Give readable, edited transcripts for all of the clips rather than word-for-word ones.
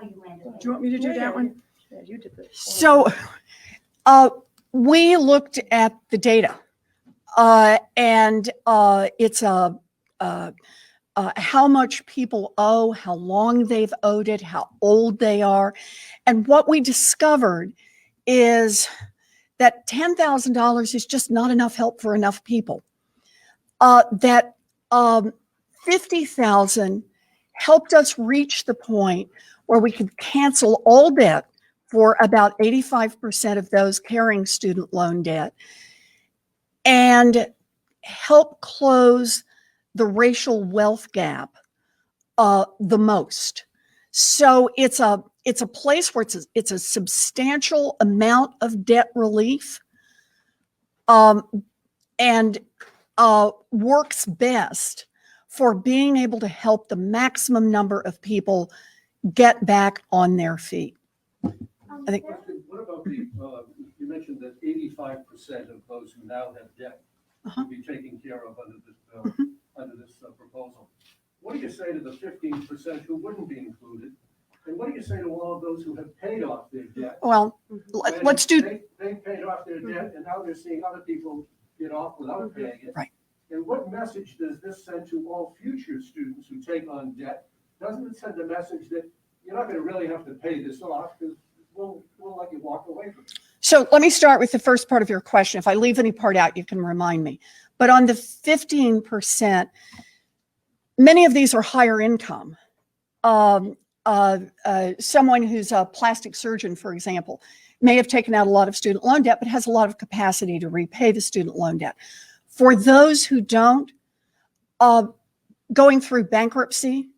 Do you want me to do that one? Yeah, you did this. So we looked at the data and it's how much people owe, how long they've owed it, how old they are. And what we discovered is that $10,000 is just not enough help for enough people. That $50,000 helped us reach the point where we could cancel all debt for about 85% of those carrying student loan debt and help close the racial wealth gap the most. So it's a place where it's a substantial amount of debt relief and works best for being able to help the maximum number of people get back on their feet. I think. What about the, you mentioned that 85% of those who now have debt will be taken care of under this bill, under this proposal. What do you say to the 15% who wouldn't be included? And what do you say to all of those who have paid off their debt? Well, let's do. They paid off their debt and now they're seeing other people get off without paying it. Right. And what message does this send to all future students who take on debt? Doesn't it send a message that you're not going to really have to pay this off because we'll let you walk away from it? So let me start with the first part of your question. If I leave any part out, you can remind me. But on the 15%, many of these are higher income. Someone who's a plastic surgeon, for example, may have taken out a lot of student loan debt, but has a lot of capacity to repay the student loan debt. For those who don't, going through bankruptcy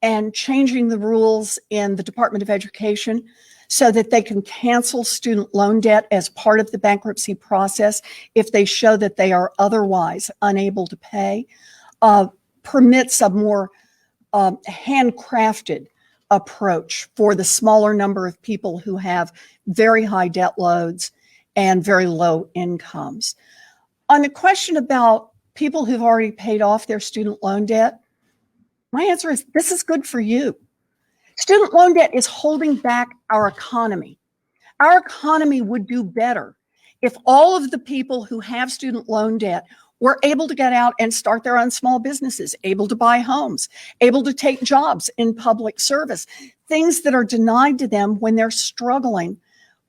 and changing the rules in the Department of Education so that they can cancel student loan debt as part of the bankruptcy process if they show that they are otherwise unable to pay, permits a more handcrafted approach for the smaller number of people who have very high debt loads and very low incomes. On the question about people who've already paid off their student loan debt, my answer is this is good for you. Student loan debt is holding back our economy. Our economy would do better if all of the people who have student loan debt were able to get out and start their own small businesses, able to buy homes, able to take jobs in public service, things that are denied to them when they're struggling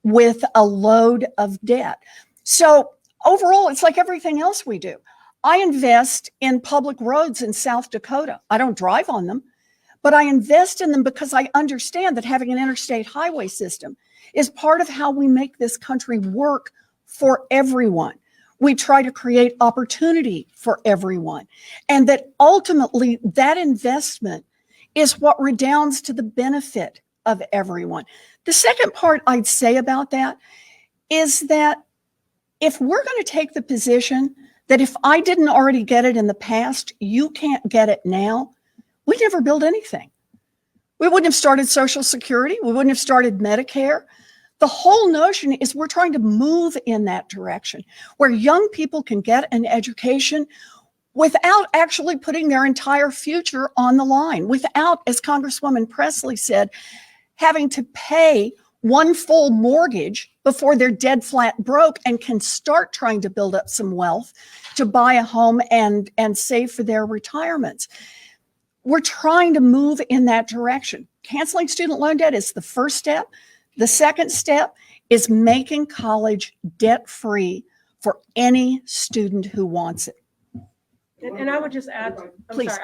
with a load of debt. So overall, it's like everything else we do. I invest in public roads in South Dakota. I don't drive on them, but I invest in them because I understand that having an interstate highway system is part of how we make this country work for everyone. We try to create opportunity for everyone. And that ultimately that investment is what redounds to the benefit of everyone. The second part I'd say about that is that if we're going to take the position that if I didn't already get it in the past, you can't get it now, we never build anything. We wouldn't have started Social Security. We wouldn't have started Medicare. The whole notion is we're trying to move in that direction where young people can get an education without actually putting their entire future on the line, without, as Congresswoman Pressley said, having to pay one full mortgage before they're dead flat broke and can start trying to build up some wealth to buy a home and save for their retirements. We're trying to move in that direction. Canceling student loan debt is the first step. The second step is making college debt-free for any student who wants it. And I would just add, I'm Please. sorry.